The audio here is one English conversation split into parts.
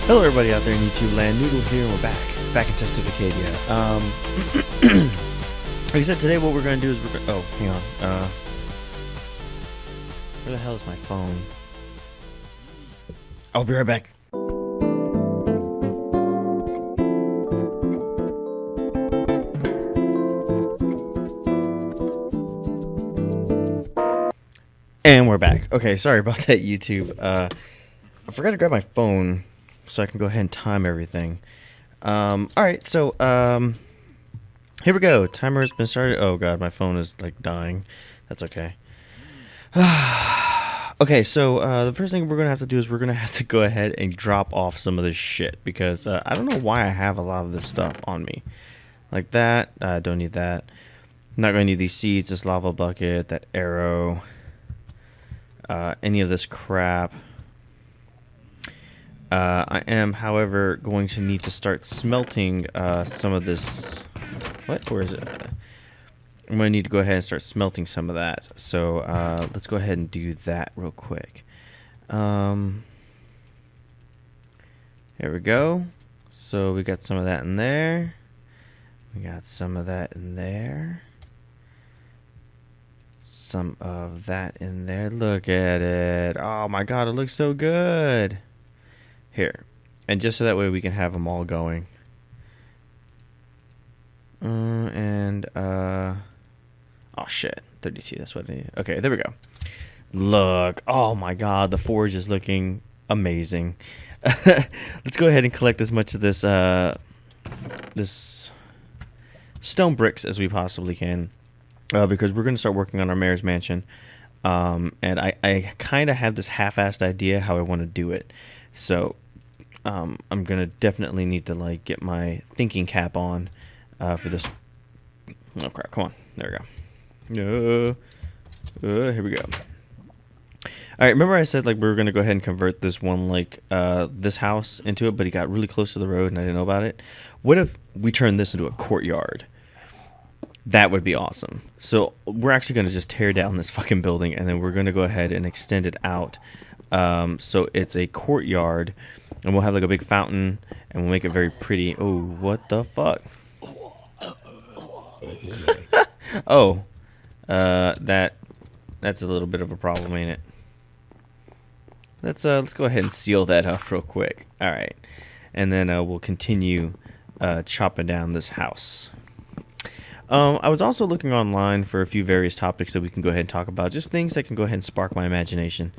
Hello everybody out there in YouTube land, Noodle here, and we're back in Testificadia. Like I said, today what we're going to do is oh, hang on, where the hell is my phone? I'll be right back. And we're back. Okay, sorry about that, YouTube. I forgot to grab my phone so I can go ahead and time everything. Alright, so, here we go. Timer has been started. Oh god, my phone is, like, dying. That's okay. Okay, so, the first thing we're gonna have to do is we're gonna have to go ahead and drop off some of this shit, because, I don't know why I have a lot of this stuff on me. Like that, I don't need that. I'm not gonna need these seeds, this lava bucket, that arrow, any of this crap. I am, however, going to need to start smelting some of this. What? Where is it? I'm going to need to go ahead and start smelting some of that. So let's go ahead and do that real quick. Here we go. So we got some of that in there. We got some of that in there. Some of that in there. Look at it. Oh my god, it looks so good. Here, and just so that way we can have them all going. Oh shit, 32, that's what I need. Okay, there we go. Look, oh my god, the forge is looking amazing. Let's go ahead and collect as much of this this stone bricks as we possibly can, because we're going to start working on our mayor's mansion. And I kind of have this half-assed idea how I want to do it. So I'm gonna definitely need to like get my thinking cap on for this. Oh crap! Come on, there we go. Here we go. All right, remember I said like we were gonna go ahead and convert this one like this house into it, but it got really close to the road and I didn't know about it. What if we turn this into a courtyard? That would be awesome. So we're actually gonna just tear down this fucking building and then we're gonna go ahead and extend it out. So it's a courtyard, and we'll have like a big fountain, and we'll make it very pretty. Oh, what the fuck? Oh, that's a little bit of a problem, ain't it? Let's go ahead and seal that up real quick. All right, and then we'll continue chopping down this house. I was also looking online for a few various topics that we can go ahead and talk about, just things that can go ahead and spark my imagination.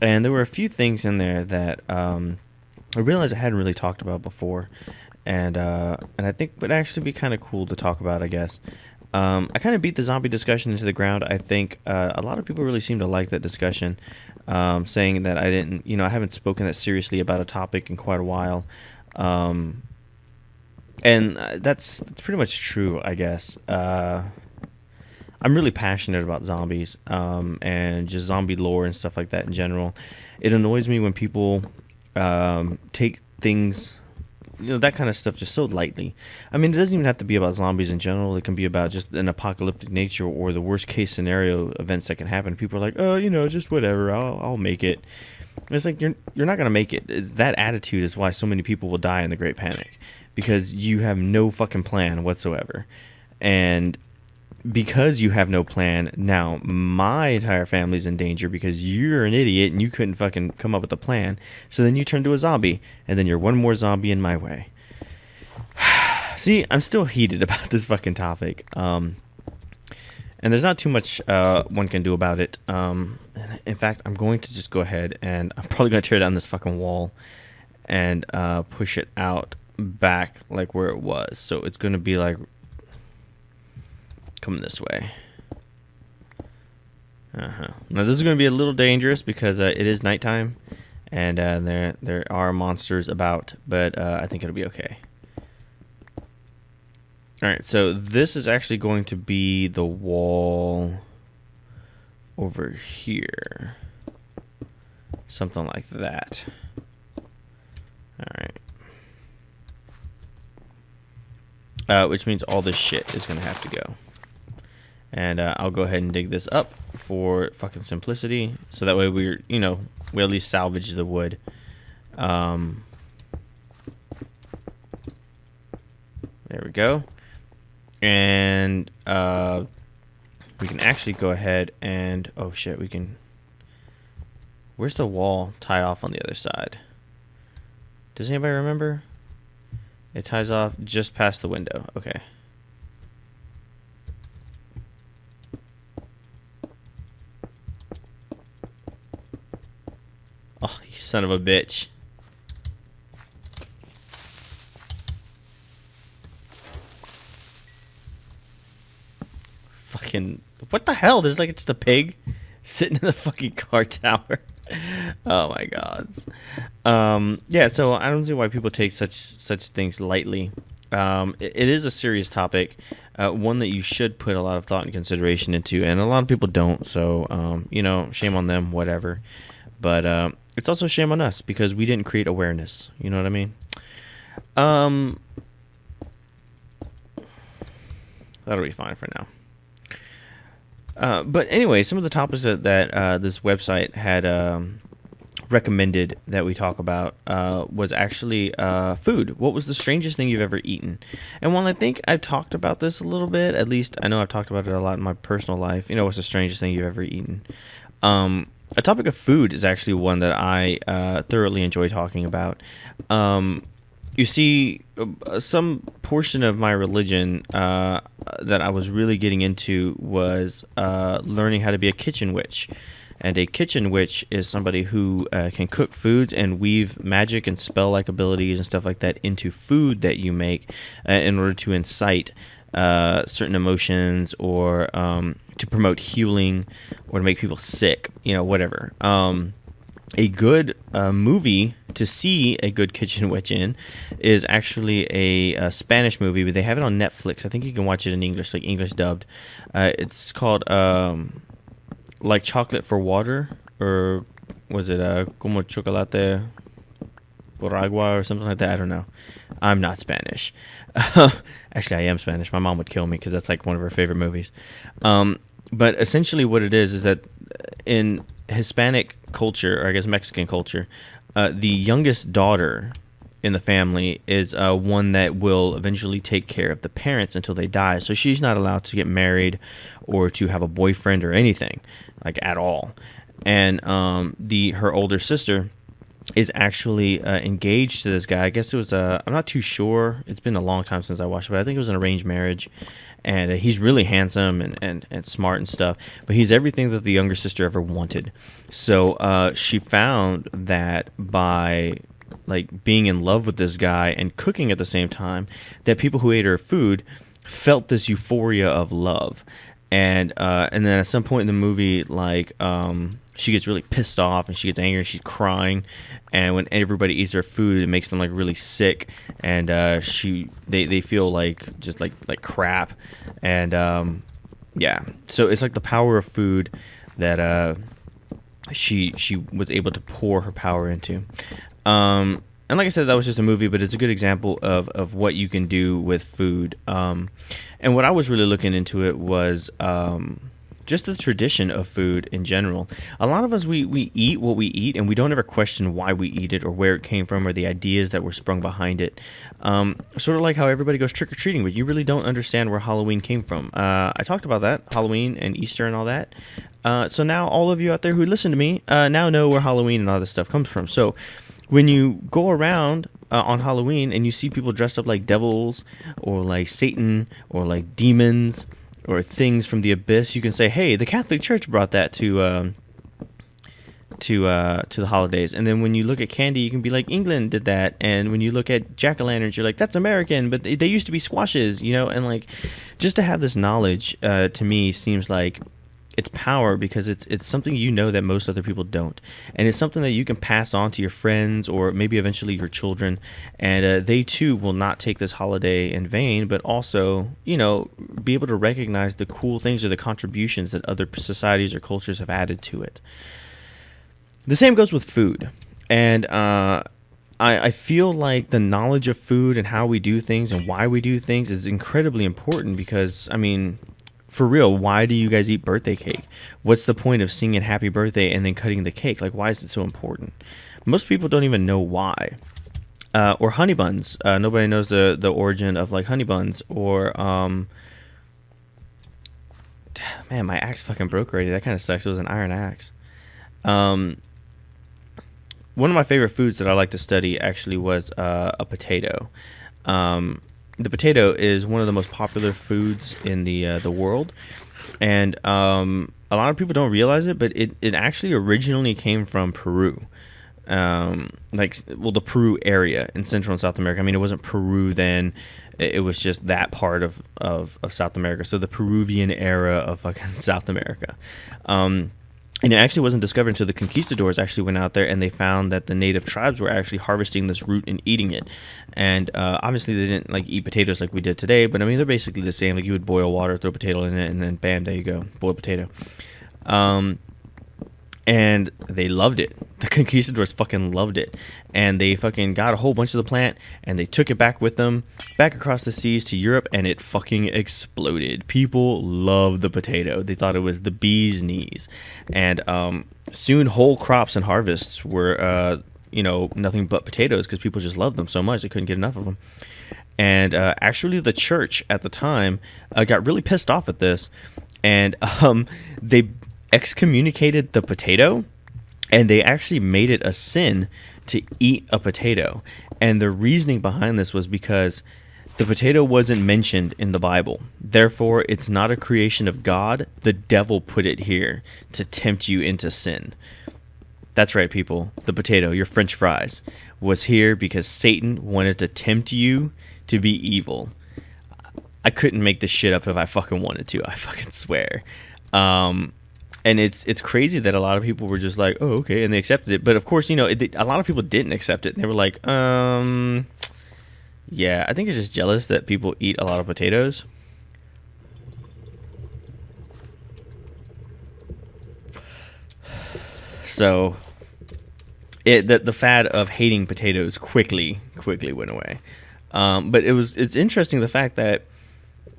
And there were a few things in there that I realized I hadn't really talked about before, and I think would actually be kind of cool to talk about, I guess. I kind of beat the zombie discussion into the ground. I think a lot of people really seem to like that discussion, saying that I haven't spoken that seriously about a topic in quite a while. And that's pretty much true, I guess. I'm really passionate about zombies, and just zombie lore and stuff like that in general. It annoys me when people take things, that kind of stuff just so lightly. I mean, it doesn't even have to be about zombies in general. It can be about just an apocalyptic nature or the worst case scenario events that can happen. People are like, oh, just whatever, I'll make it. And it's like, you're not going to make it. That attitude is why so many people will die in the Great Panic. Because you have no fucking plan whatsoever. And because you have no plan, now my entire family's in danger because you're an idiot and you couldn't fucking come up with a plan. So then you turn to a zombie, and then you're one more zombie in my way. See, I'm still heated about this fucking topic. And there's not too much one can do about it. In fact, I'm going to just go ahead and I'm probably going to tear down this fucking wall and push it out back like where it was. So it's going to be like coming this way. Now this is going to be a little dangerous because it is nighttime and there are monsters about, but I think it'll be okay. Alright, so this is actually going to be the wall over here. Something like that. Alright. Which means all this shit is going to have to go. And I'll go ahead and dig this up for fucking simplicity. So that way we at least salvage the wood. Um, there we go. And we can actually go ahead and... Oh, shit, we can... Where's the wall tie off on the other side? Does anybody remember? It ties off just past the window. Okay. Oh, you son of a bitch. Fucking... What the hell? There's like just a pig sitting in the fucking car tower. Oh my god. Yeah, so I don't see why people take such things lightly. It is a serious topic, one that you should put a lot of thought and consideration into, and a lot of people don't. So shame on them, whatever. But it's also shame on us because we didn't create awareness. You know what I mean? That'll be fine for now. But anyway, some of the topics that this website had recommended that we talk about was actually food. What was the strangest thing you've ever eaten? And while I think I've talked about this a little bit, at least I know I've talked about it a lot in my personal life, what's the strangest thing you've ever eaten? A topic of food is actually one that I thoroughly enjoy talking about. You see, some portion of my religion that I was really getting into was learning how to be a kitchen witch. And a kitchen witch is somebody who can cook foods and weave magic and spell-like abilities and stuff like that into food that you make in order to incite certain emotions or to promote healing or to make people sick, whatever. A good movie to see a good kitchen witch in is actually a Spanish movie, but they have it on Netflix. I think you can watch it in English, like English dubbed. It's called like Chocolate for Water, or was it Como Chocolate por Agua or something like that? I don't know. I'm not Spanish. Actually, I am Spanish. My mom would kill me because that's like one of her favorite movies. But essentially what it is that in Hispanic culture, or I guess Mexican culture, the youngest daughter in the family is one that will eventually take care of the parents until they die. So she's not allowed to get married or to have a boyfriend or anything, like at all. And her older sister is actually engaged to this guy. I guess it was I'm not too sure. It's been a long time since I watched it, but I think it was an arranged marriage. And he's really handsome and smart and stuff. But he's everything that the younger sister ever wanted. So she found that by like being in love with this guy and cooking at the same time, that people who ate her food felt this euphoria of love. And then at some point in the movie, like she gets really pissed off and she gets angry and she's crying. And when everybody eats her food, it makes them like really sick, and they feel like just like crap. And yeah, so it's like the power of food that she was able to pour her power into. And like I said, that was just a movie, but it's a good example of what you can do with food. And what I was really looking into it was just the tradition of food in general. A lot of us, we eat what we eat, and we don't ever question why we eat it or where it came from or the ideas that were sprung behind it. Sort of like how everybody goes trick-or-treating, but you really don't understand where Halloween came from. I talked about that, Halloween and Easter and all that. So now all of you out there who listen to me now know where Halloween and all this stuff comes from. So when you go around on Halloween and you see people dressed up like devils or like Satan or like demons or things from the abyss, you can say, hey, the Catholic Church brought that to the holidays. And then when you look at candy, you can be like, England did that. And when you look at jack-o'-lanterns, you're like, that's American, but they used to be squashes, and like just to have this knowledge to me seems like it's power, because it's something that most other people don't, and it's something that you can pass on to your friends or maybe eventually your children, and they too will not take this holiday in vain, but also be able to recognize the cool things or the contributions that other societies or cultures have added to it. The same goes with food, and I feel like the knowledge of food and how we do things and why we do things is incredibly important, because for real, why do you guys eat birthday cake? What's the point of singing happy birthday and then cutting the cake? Like, why is it so important? Most people don't even know why. Or honey buns. Nobody knows the origin of like honey buns. Or man, my axe fucking broke already. That kind of sucks. It was an iron axe. One of my favorite foods that I like to study actually was a potato. The potato is one of the most popular foods in the world, and a lot of people don't realize it, but it actually originally came from Peru. The Peru area in Central and South America. I mean, it wasn't Peru then. It was just that part of South America. So the Peruvian era of fucking South America. And it actually wasn't discovered until the conquistadors actually went out there and they found that the native tribes were actually harvesting this root and eating it. And obviously they didn't like eat potatoes like we did today, but I mean, they're basically the same. Like you would boil water, throw a potato in it, and then bam, there you go, boiled potato. And they loved it. The conquistadors fucking loved it. And they fucking got a whole bunch of the plant and they took it back with them, back across the seas to Europe, and it fucking exploded. People loved the potato. They thought it was the bee's knees. And soon whole crops and harvests were, nothing but potatoes because people just loved them so much they couldn't get enough of them. And actually the church at the time got really pissed off at this. And they excommunicated the potato, and they actually made it a sin to eat a potato. And the reasoning behind this was because the potato wasn't mentioned in the Bible. Therefore, it's not a creation of God. The devil put it here to tempt you into sin. That's right, people. The potato, your French fries, was here because Satan wanted to tempt you to be evil. I couldn't make this shit up if I fucking wanted to. I fucking swear. And it's crazy that a lot of people were just like, oh, okay, and they accepted it. But of course, a lot of people didn't accept it. And they were like, yeah, I think it's just jealous that people eat a lot of potatoes. So, the fad of hating potatoes quickly went away. But it's interesting the fact that,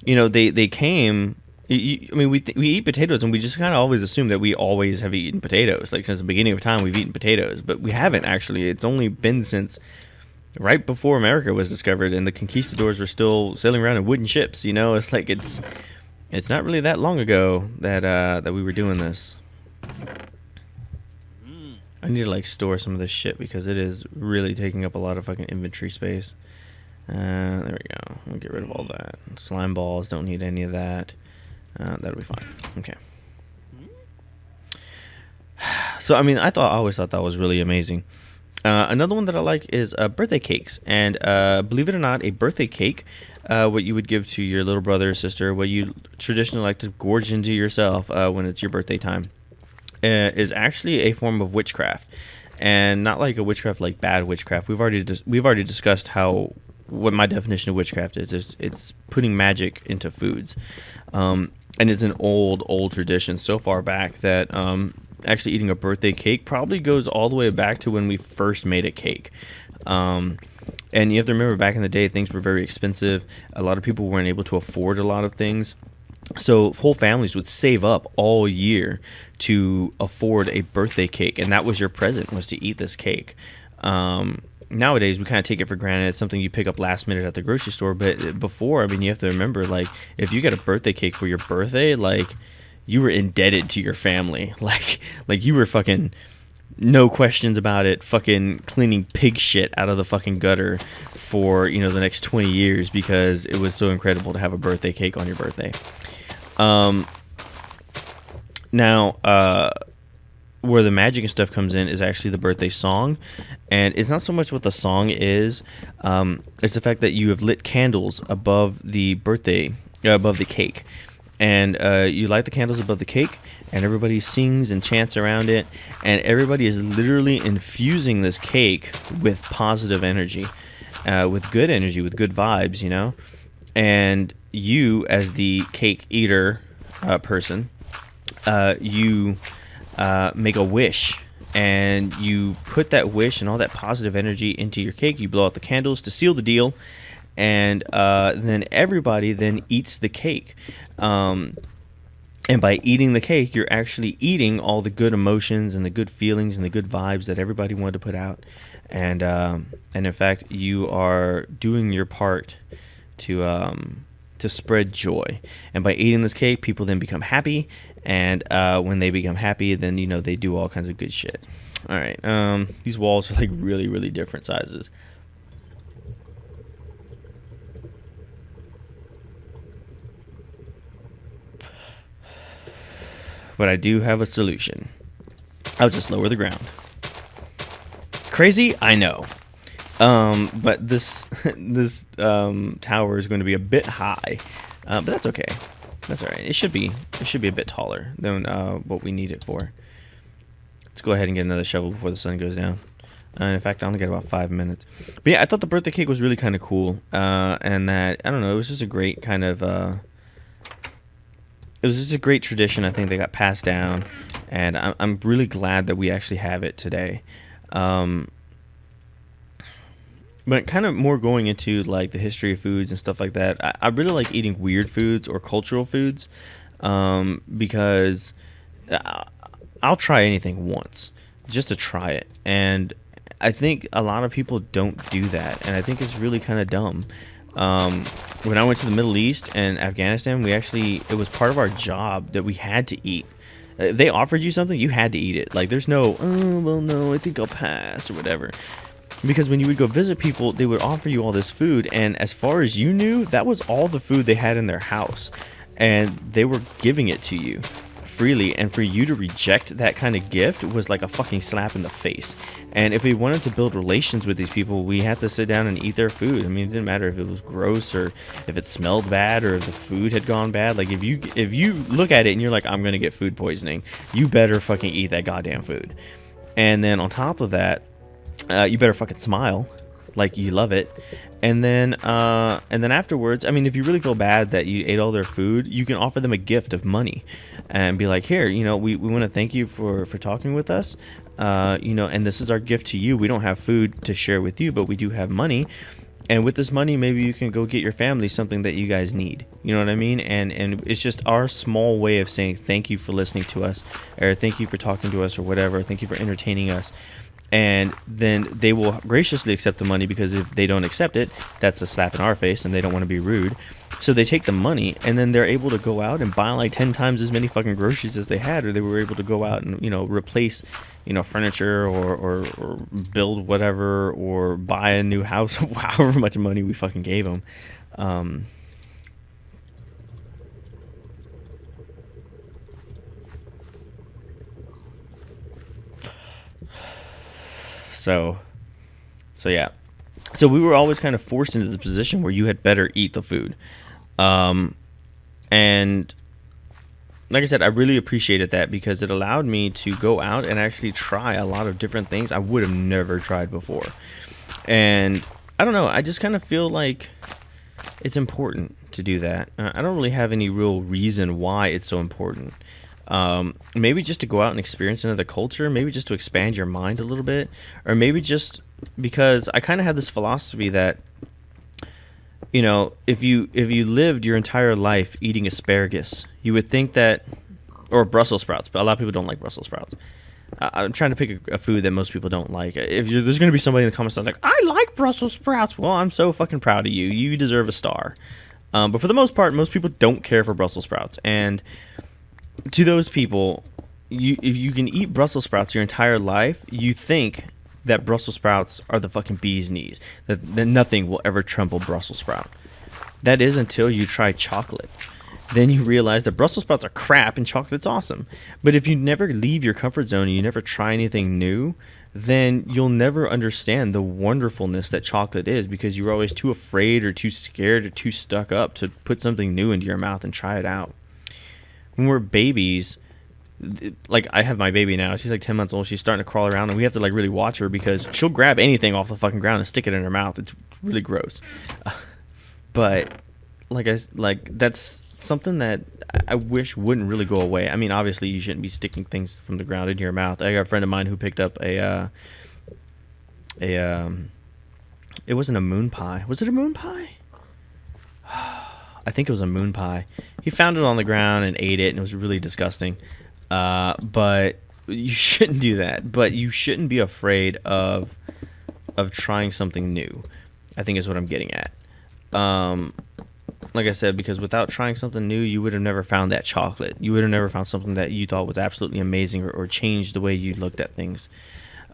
they came. We eat potatoes, and we just kind of always assume that we always have eaten potatoes. Like, since the beginning of time, we've eaten potatoes. But we haven't, actually. It's only been since right before America was discovered, and the conquistadors were still sailing around in wooden ships. It's like it's not really that long ago that we were doing this. I need to, store some of this shit because it is really taking up a lot of fucking inventory space. There we go. We'll get rid of all that. Slime balls, don't need any of that. That'll be fine. Okay. So, I always thought that was really amazing. Another one that I like is birthday cakes. And believe it or not, a birthday cake, what you would give to your little brother or sister, what you traditionally like to gorge into yourself when it's your birthday time, is actually a form of witchcraft. And not like a witchcraft like bad witchcraft. We've already discussed what my definition of witchcraft is. It's putting magic into foods. And it's an old tradition so far back that actually eating a birthday cake probably goes all the way back to when we first made a cake. And you have to remember, back in the day, things were very expensive. A lot of people weren't able to afford a lot of things. So whole families would save up all year to afford a birthday cake. And that was your present, was to eat this cake. Nowadays, we kind of take it for granted. It's something you pick up last minute at the grocery store. But before, you have to remember, if you got a birthday cake for your birthday, you were indebted to your family. Like you were fucking, no questions about it, fucking cleaning pig shit out of the fucking gutter for, the next 20 years because it was so incredible to have a birthday cake on your birthday. Now, where the magic and stuff comes in is actually the birthday song. And it's not so much what the song is, it's the fact that you have lit candles above the cake. And you light the candles above the cake, and everybody sings and chants around it, and everybody is literally infusing this cake with positive energy, with good energy, with good vibes, And you, as the cake eater person, you make a wish, and you put that wish and all that positive energy into your cake. You blow out the candles to seal the deal, and then everybody then eats the cake. And by eating the cake, you're actually eating all the good emotions and the good feelings and the good vibes that everybody wanted to put out. And in fact, you are doing your part to spread joy. And by eating this cake, people then become happy. And when they become happy, then they do all kinds of good shit. All right, these walls are like really, really different sizes. But I do have a solution. I'll just lower the ground. Crazy, I know. But this tower is going to be a bit high, but that's okay. That's all right. It should be a bit taller than what we need it for. Let's go ahead and get another shovel before the sun goes down. In fact, I only got about 5 minutes. But yeah, I thought the birthday cake was really kind of cool, and that I don't know, it was just a great kind of. It was just a great tradition. I think they got passed down, and I'm really glad that we actually have it today. But kind of more going into like the history of foods and stuff like that. I really like eating weird foods or cultural foods, because I'll try anything once just to try it. And I think a lot of people don't do that, and I think it's really kind of dumb. When I went to the Middle East and Afghanistan, it was part of our job that we had to eat. They offered you something, you had to eat it. Like, there's no, oh, well, no, I think I'll pass or whatever. Because when you would go visit people, they would offer you all this food, and as far as you knew, that was all the food they had in their house. And they were giving it to you freely, and for you to reject that kind of gift was like a fucking slap in the face. And if we wanted to build relations with these people, we had to sit down and eat their food. I mean, it didn't matter if it was gross or if it smelled bad or if the food had gone bad. Like, if you look at it and you're like, I'm gonna get food poisoning, you better fucking eat that goddamn food. And then on top of that, you better fucking smile like you love it. And then afterwards, I mean, if you really feel bad that you ate all their food, you can offer them a gift of money and be like, here, we want to thank you for talking with us, and this is our gift to you. We don't have food to share with you, but we do have money. And with this money, maybe you can go get your family something that you guys need. You know what I mean? And it's just our small way of saying thank you for listening to us, or thank you for talking to us, or whatever. Thank you for entertaining us. And then they will graciously accept the money, because if they don't accept it, that's a slap in our face, and they don't want to be rude. So they take the money, and then they're able to go out and buy like 10 times as many fucking groceries as they had, or they were able to go out and replace furniture or build whatever, or buy a new house, however much money we fucking gave them. So yeah. So we were always kind of forced into the position where you had better eat the food. And like I said, I really appreciated that, because it allowed me to go out and actually try a lot of different things I would have never tried before. And I don't know, I just kind of feel like it's important to do that. I don't really have any real reason why it's so important. Maybe just to go out and experience another culture, maybe just to expand your mind a little bit, or maybe just because I kind of have this philosophy that, if you lived your entire life eating asparagus, you would think that, or Brussels sprouts, but a lot of people don't like Brussels sprouts. I'm trying to pick a food that most people don't like. There's going to be somebody in the comments that's like, I like Brussels sprouts. Well, I'm so fucking proud of you. You deserve a star. But for the most part, most people don't care for Brussels sprouts. And to those people, if you can eat Brussels sprouts your entire life, you think that Brussels sprouts are the fucking bee's knees, that nothing will ever trump Brussels sprout. That is until you try chocolate. Then you realize that Brussels sprouts are crap and chocolate's awesome. But if you never leave your comfort zone and you never try anything new, then you'll never understand the wonderfulness that chocolate is, because you're always too afraid or too scared or too stuck up to put something new into your mouth and try it out. When we're babies, like I have my baby now, she's like 10 months old, she's starting to crawl around, and we have to like really watch her, because she'll grab anything off the fucking ground and stick it in her mouth. It's really gross. But that's something that I wish wouldn't really go away. I mean, obviously you shouldn't be sticking things from the ground into your mouth. I got a friend of mine who picked up it wasn't a moon pie. Was it a moon pie? I think it was a moon pie. He found it on the ground and ate it, and it was really disgusting. But you shouldn't do that. But you shouldn't be afraid of trying something new, I think is what I'm getting at. Like I said, because without trying something new, you would have never found that chocolate. You would have never found something that you thought was absolutely amazing, or changed the way you looked at things.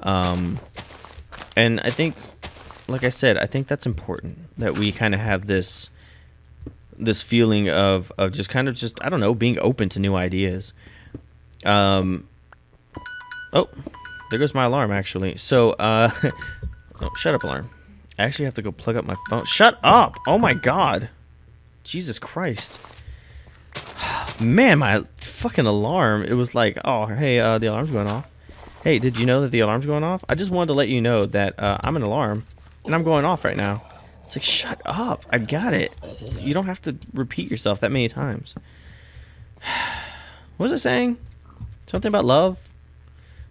And I think, like I said, I think that's important, that we kind of have this feeling of just kind of I don't know, being open to new ideas. Oh, there goes my alarm, actually. So, oh, shut up, alarm. I actually have to go plug up my phone. Shut up! Oh my god. Jesus Christ. Man, my fucking alarm. It was like, oh, hey, the alarm's going off. Hey, did you know that the alarm's going off? I just wanted to let you know that I'm an alarm, and I'm going off right now. It's like, shut up. I got it. You don't have to repeat yourself that many times. What was I saying? Something about love?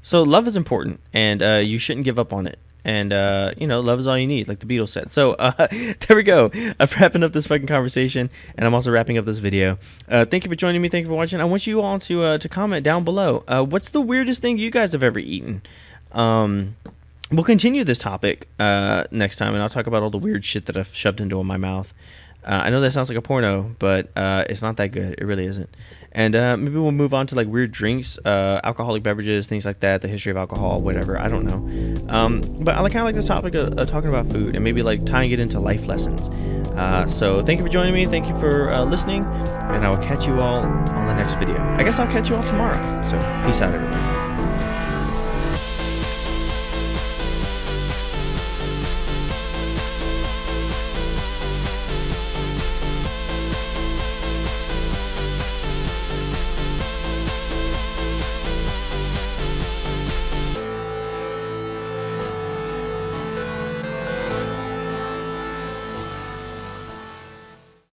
So love is important, and you shouldn't give up on it. And, love is all you need, like the Beatles said. So, there we go. I'm wrapping up this fucking conversation, and I'm also wrapping up this video. Thank you for joining me. Thank you for watching. I want you all to comment down below. What's the weirdest thing you guys have ever eaten? We'll continue this topic next time, and I'll talk about all the weird shit that I've shoved into my mouth. I know that sounds like a porno, but it's not that good. It really isn't. And maybe we'll move on to like weird drinks, alcoholic beverages, things like that, the history of alcohol, whatever. I don't know. But I kind of like this topic of talking about food, and maybe like tying it into life lessons. So thank you for joining me. Thank you for listening, and I will catch you all on the next video. I guess I'll catch you all tomorrow. So peace out, everybody.